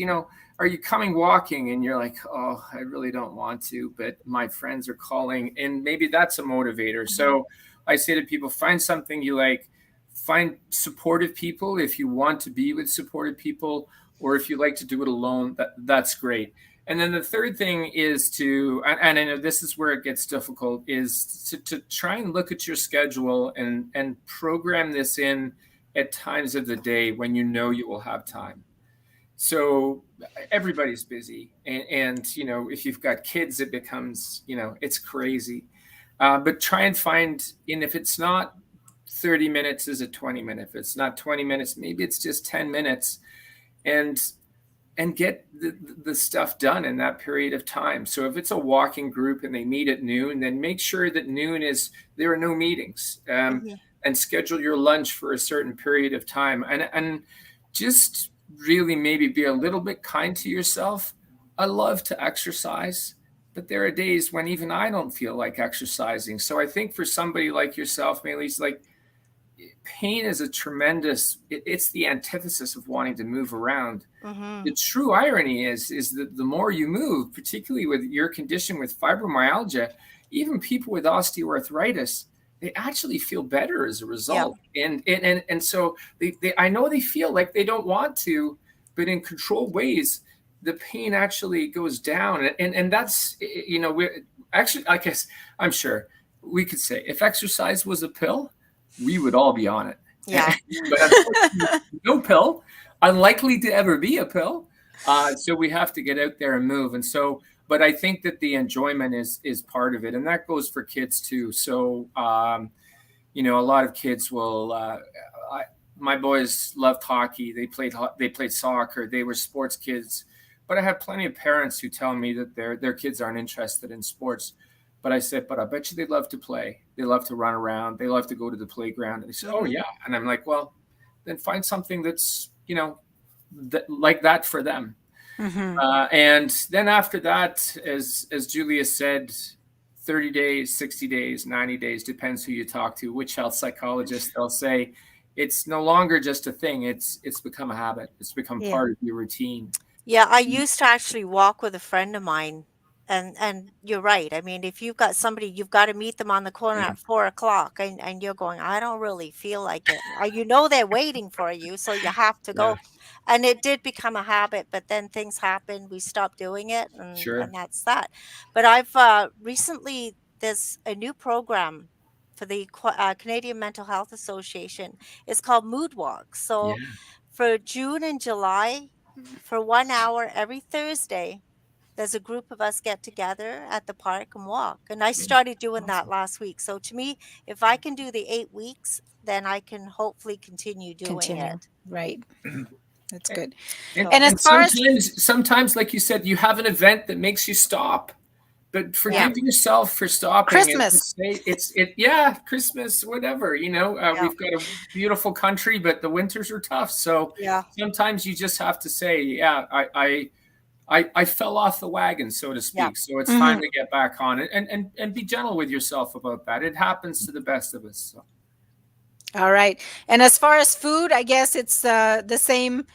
are you coming walking? And you're like, oh, I really don't want to, but my friends are calling. And maybe that's a motivator. So I say to people, find something you like, find supportive people if you want to be with supportive people, or if you like to do it alone, that's great. And then the third thing is to, and I know this is where it gets difficult, is to try and look at your schedule and program this in at times of the day when you will have time. So everybody's busy. And if you've got kids, it becomes, it's crazy. But try and find, and if it's not 30 minutes, is it 20 minutes? If it's not 20 minutes, maybe it's just 10 minutes. And get the stuff done in that period of time. So if it's a walking group and they meet at noon, then make sure that noon there are no meetings, and schedule your lunch for a certain period of time, and just really maybe be a little bit kind to yourself. I love to exercise, but there are days when even I don't feel like exercising. So I think for somebody like yourself, Maëlys, like, pain is a tremendous, it's the antithesis of wanting to move around. The true irony is that the more you move, particularly with your condition with fibromyalgia, even people with osteoarthritis, they actually feel better as a result. Yeah. And so I know they feel like they don't want to, but in controlled ways, the pain actually goes down. And that's, we're actually, I guess, I'm sure we could say if exercise was a pill, we would all be on it. Yeah. But no pill, unlikely to ever be a pill. So we have to get out there and move. And so, but I think that the enjoyment is part of it. And that goes for kids too. So, a lot of kids will, my boys loved hockey. They played soccer. They were sports kids, but I have plenty of parents who tell me that their kids aren't interested in sports. But I said, but I bet you they love to play. They love to run around. They love to go to the playground. And they said, oh, yeah. And I'm like, well, then find something that's, like that for them. And then after that, as Julia said, 30 days, 60 days, 90 days, depends who you talk to, which health psychologist. They'll say it's no longer just a thing. It's become a habit. It's become part of your routine. Yeah, I used to actually walk with a friend of mine. And you're right. I mean, if you've got somebody, you've got to meet them on the corner at 4 o'clock, and you're going, I don't really feel like it. Or they're waiting for you, so you have to go. And it did become a habit, but then things happened. We stopped doing it, and that's that. But I've recently, there's a new program for the Canadian Mental Health Association. It's called Mood Walk. So for June and July, for 1 hour every Thursday, there's a group of us get together at the park and walk. And I started doing that last week. So to me, if I can do the 8 weeks, then I can hopefully continue doing it. Right. That's good. And as far sometimes, like you said, you have an event that makes you stop, but forgive yourself for stopping. Christmas. Christmas, whatever, we've got a beautiful country, but the winters are tough. So sometimes you just have to say, I fell off the wagon, so to speak. So it's time to get back on it and be gentle with yourself about that. It happens to the best of us. So. All right. And as far as food, I guess it's the same.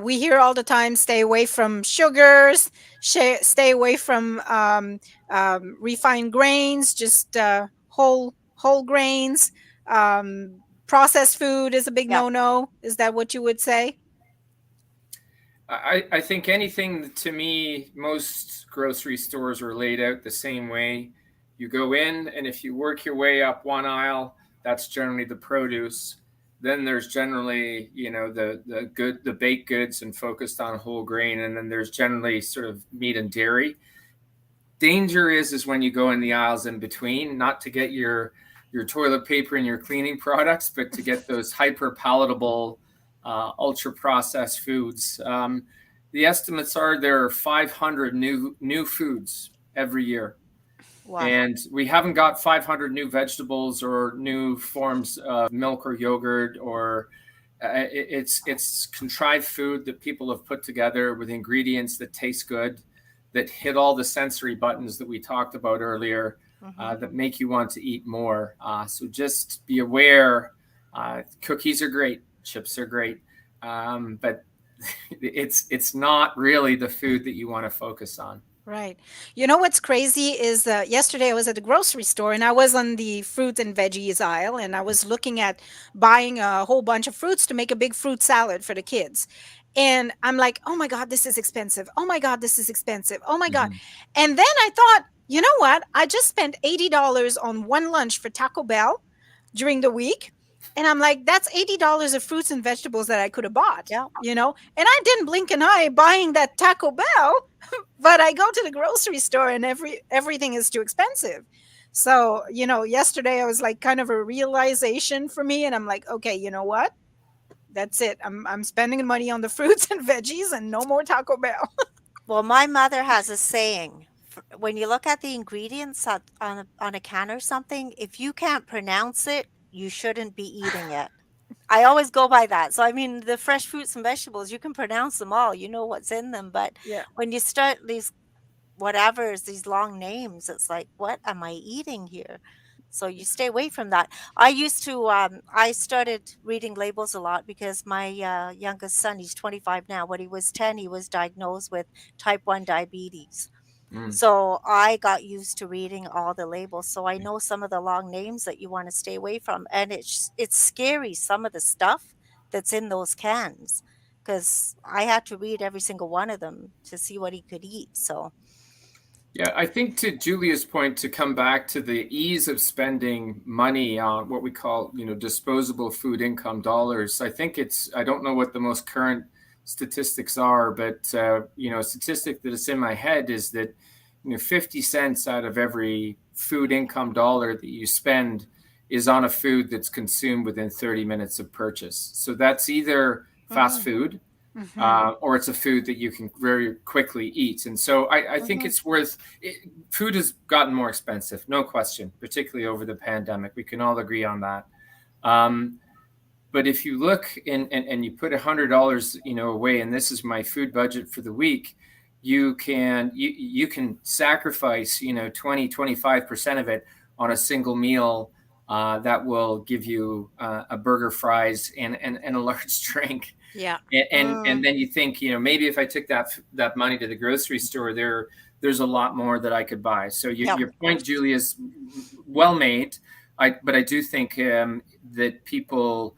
We hear all the time, stay away from sugars, stay away from refined grains, just whole grains. Processed food is a big no-no. Is that what you would say? I think anything, to me, most grocery stores are laid out the same way. You go in, and if you work your way up one aisle, that's generally the produce. Then there's generally, the baked goods and focused on whole grain. And then there's generally sort of meat and dairy. Danger is when you go in the aisles in between, not to get your toilet paper and your cleaning products, but to get those hyper palatable, ultra processed foods. The estimates are there are 500 new foods every year. Wow. And we haven't got 500 new vegetables or new forms of milk or yogurt, or it's contrived food that people have put together with ingredients that taste good, that hit all the sensory buttons that we talked about earlier, that make you want to eat more. So just be aware. Cookies are great, chips are great, but it's not really the food that you want to focus on. Right. You know what's crazy is yesterday I was at the grocery store and I was on the fruit and veggies aisle and I was looking at buying a whole bunch of fruits to make a big fruit salad for the kids. And I'm like, oh my God, this is expensive. Oh my God, this is expensive. Oh my God. And then I thought, you know what? I just spent $80 on one lunch for Taco Bell during the week. And I'm like, that's $80 of fruits and vegetables that I could have bought, Yeah. And I didn't blink an eye buying that Taco Bell, but I go to the grocery store and everything is too expensive. So, yesterday I was like kind of a realization for me. And I'm like, okay, you know what? That's it. I'm spending money on the fruits and veggies and no more Taco Bell. Well, my mother has a saying. When you look at the ingredients on a can or something, if you can't pronounce it, you shouldn't be eating it. I always go by that. So, I mean, the fresh fruits and vegetables, you can pronounce them all. You know what's in them. But Yeah. when you start these long names, it's like, what am I eating here? So you stay away from that. I started reading labels a lot because my youngest son, he's 25 now. When he was 10, he was diagnosed with type 1 diabetes. So I got used to reading all the labels. So I know some of the long names that you want to stay away from. And it's scary, some of the stuff that's in those cans, because I had to read every single one of them to see what he could eat. So Yeah, I think to Julia's point, to come back to the ease of spending money on what we call, disposable food income dollars. I think I don't know what the most current statistics are, but, a statistic that is in my head is that, 50 cents out of every food income dollar that you spend is on a food that's consumed within 30 minutes of purchase. So that's either fast food, or it's a food that you can very quickly eat. And so I think it's worth it. Food has gotten more expensive, no question, particularly over the pandemic. We can all agree on that. But if you look and you put $100, away, and this is my food budget for the week, you can sacrifice, 20-25% of it on a single meal that will give you a burger, fries, and a large drink. Yeah. And then you think, maybe if I took that money to the grocery store, there's a lot more that I could buy. So your point, Julia, is well made. But I do think that people,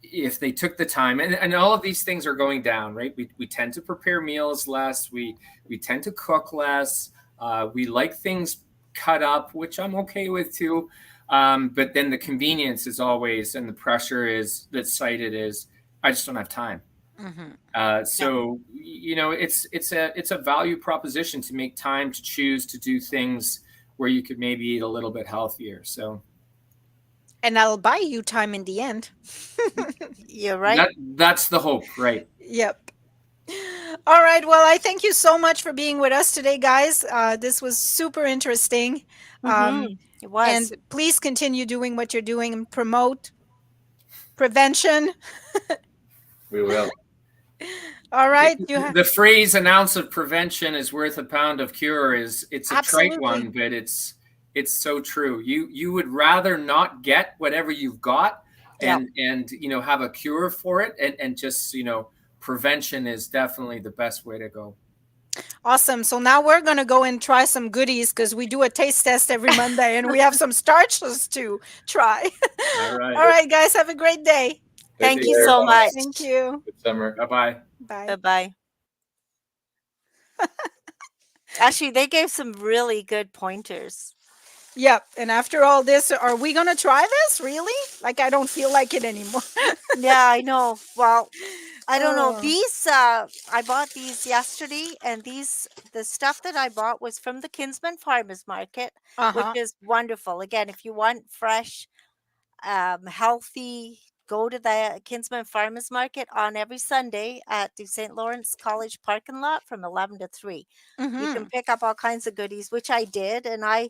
if they took the time, and all of these things are going down, right? We tend to prepare meals less. We tend to cook less. We like things cut up, which I'm okay with too. But then the convenience is always, and the pressure that's cited is, I just don't have time. So, it's a value proposition to make time to choose to do things where you could maybe eat a little bit healthier. So, And that'll buy you time in the end. you're right. That's the hope, right? Yep. All right. Well, I thank you so much for being with us today, guys. This was super interesting. It was. And please continue doing what you're doing and promote prevention. We will. All right. The phrase "an ounce of prevention is worth a pound of cure" it's a Absolutely. trite one, but it's so true. You would rather not get whatever you've got and have a cure for it, and just prevention is definitely the best way to go. Awesome. So now we're going to go and try some goodies because we do a taste test every Monday and we have some starches to try. All right. All right, guys. Have a great day. Thank Take you care, so guys. much. Thank you. Good summer. Bye-bye. Bye. Bye-bye. Actually, they gave some really good pointers. Yep. And after all this, are we gonna try this? Really? Like I don't feel like it anymore. Yeah, I know. Well, I don't know. Oh. These I bought these yesterday, and the stuff that I bought was from the Kinsman Farmers Market, which Uh-huh. is wonderful. Again, if you want fresh, healthy, go to the Kinsman Farmers Market on every Sunday at the St. Lawrence College parking lot from 11 to 3. You can Mm-hmm. pick up all kinds of goodies, which I did, and I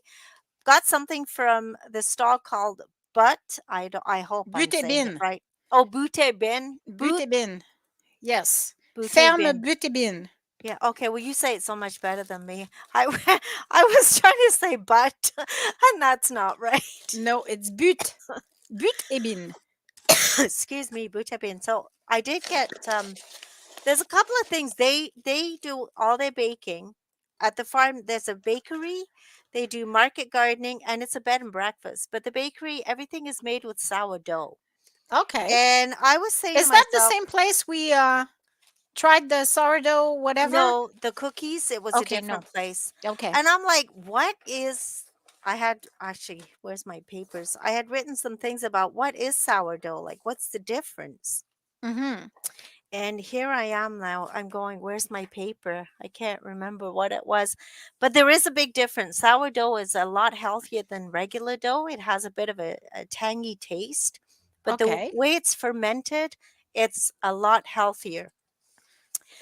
got something from the stall called Butt. I hope I'm Butte saying it bin. right. Oh, Butte Bin. Butte bin. Yes. Butte Ferme Bin. Butte bin. Yeah, okay, well, you say it so much better than me. I was trying to say "but," and that's not right. No, it's but. Butte bin. Excuse me, Butchapin. So I did get there's a couple of things. They do all their baking at the farm. There's a bakery, they do market gardening, and it's a bed and breakfast. But the bakery, everything is made with sourdough. Okay. And I was saying to Is that the myself, same place we tried the sourdough whatever? no, the cookies, it was a Okay, no. different place. Okay. And I'm like, what is I had actually, where's my papers? I had written some things about what is sourdough? Like, what's the difference? Mm-hmm. And here I am now. I'm going, where's my paper? I can't remember what it was. But there is a big difference. Sourdough is a lot healthier than regular dough. It has a bit of a tangy taste. But the Okay. way it's fermented, it's a lot healthier.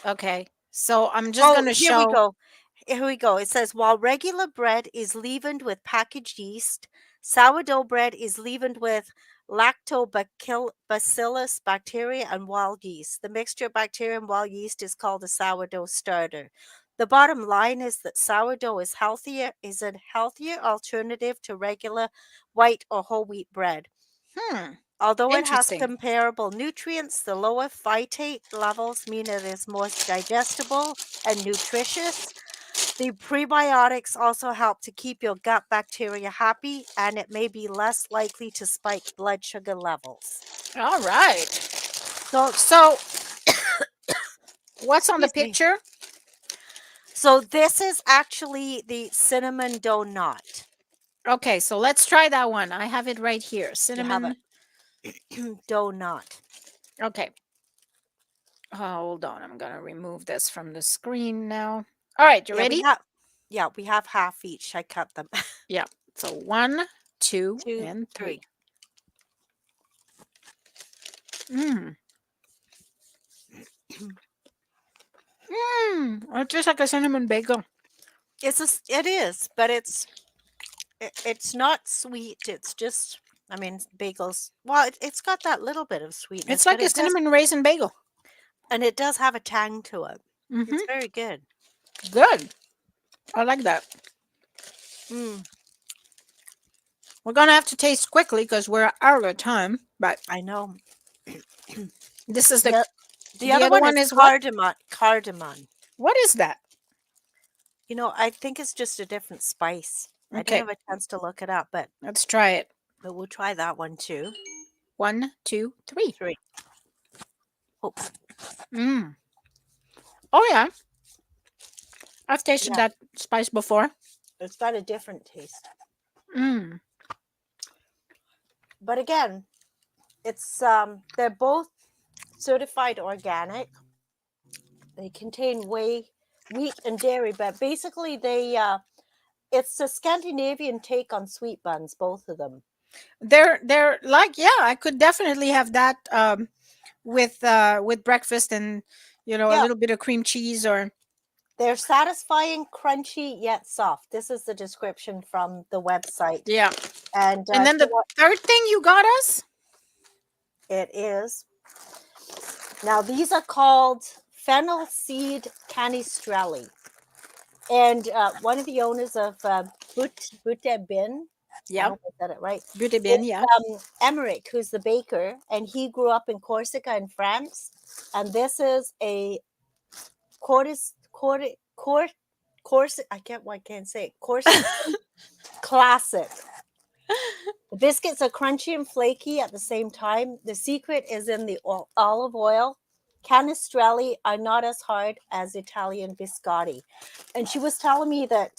Okay. So I'm just Oh, gonna here we show. go. Here we go. It says, while regular bread is leavened with packaged yeast, sourdough bread is leavened with lactobacillus bacteria and wild yeast. The mixture of bacteria and wild yeast is called a sourdough starter. The bottom line is that sourdough is a healthier alternative to regular white or whole wheat bread. Hmm. Although it has Interesting. comparable nutrients, the lower phytate levels mean it is more digestible and nutritious. The prebiotics also help to keep your gut bacteria happy, and it may be less likely to spike blood sugar levels. All right. So, So what's on the excuse me. picture? So this is actually the cinnamon donut. Okay, so let's try that one. I have it right here. You have Cinnamon. it. Donut. Okay. Hold on. I'm gonna remove this from the screen now. All right, you Yeah, ready? we have half each. I cut them. Yeah. So 1, 2, 2, and 3. 3. Mmm. Mmm. It's just like a cinnamon bagel. It is, but it's not sweet. It's just, I mean, bagels. Well, it's got that little bit of sweetness, It's but like a cinnamon raisin bagel. it does have a tang to it. Mm-hmm. It's very good. Good. I like that. Mm, We're gonna have to taste quickly because we're out of time. But I know. this is The, the other one is what? cardamom. What is that? You know, I think it's just a different spice. I Okay, didn't have a chance to look it up, but let's try it. we'll try that one too. 1, 2, 3. 3. Oh, Mmm. Oh yeah, I've tasted yeah, that spice before. it's got a different taste. Mmm. But again, it's they're both certified organic. They contain whey, wheat, and dairy, but basically it's a Scandinavian take on sweet buns, both of them. They're like, yeah, I could definitely have that with breakfast and a Yeah, little bit of cream cheese or they're satisfying, crunchy yet soft. This is the description from the website, yeah. and And then the third thing you got us? it is. Now these are called fennel seed canistrelli, and one of the owners of Butte Bin, I Yeah. hope I said it right, Butte bin, is yeah. Emmerich, who's the baker, and he grew up in Corsica in France. And this is a I can't say it. Corsican classic. The biscuits are crunchy and flaky at the same time. The secret is in the olive oil, Canestrelli are not as hard as Italian biscotti. And she was telling me that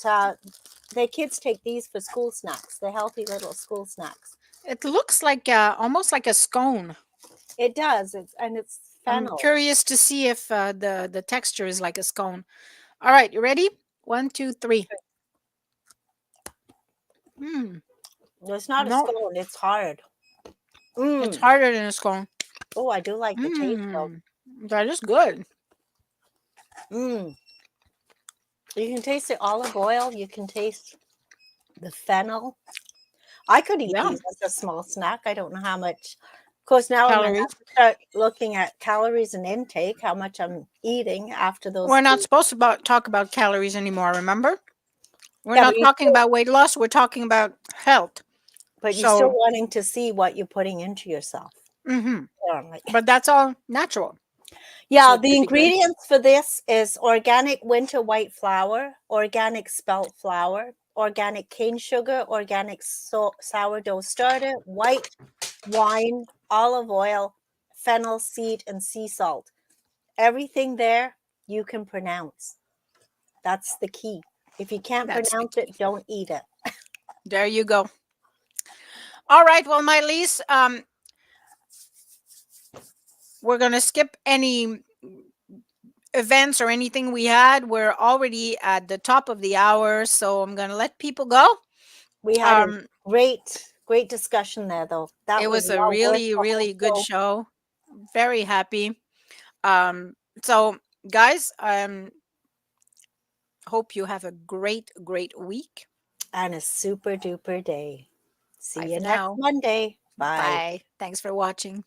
their kids take these for school snacks. They're healthy little school snacks. It looks like almost like a scone. It does. It's I'm fennel. curious to see if the texture is like a scone. All right, you ready? 1, 2, 3. Mm, It's not a no, scone. It's hard. it's harder than a scone. Oh, I do like the taste though. That is good. You can taste the olive oil. You can taste the fennel. I could eat Yeah. these as a small snack. I don't know how much. Of course, now I'm going to Calories. have to start looking at calories and intake, how much I'm eating after those. We're not two- supposed to talk about calories anymore, remember? We're Yeah, not but you talking still- about weight loss. We're talking about health. But you're still So, wanting to see what you're putting into yourself. mhm. Apparently. But that's all natural. Yeah, So it the should be good. ingredients for this is organic winter white flour, organic spelt flour, organic cane sugar, organic sourdough starter, white wine, olive oil, fennel seed, and sea salt. Everything there you can pronounce. That's the key. If you can't That's the pronounce it, don't eat it. There you go. All right. Well, my Lise, we're going to skip any events or anything we had. We're already at the top of the hour, so I'm going to let people go. We had a Um, great discussion there, though. That it was a well worth really, the whole really good show. show. Very happy. So, guys, hope you have a great, great week. And a super duper day. See Bye you for next now. Monday. Bye. Bye. Thanks for watching.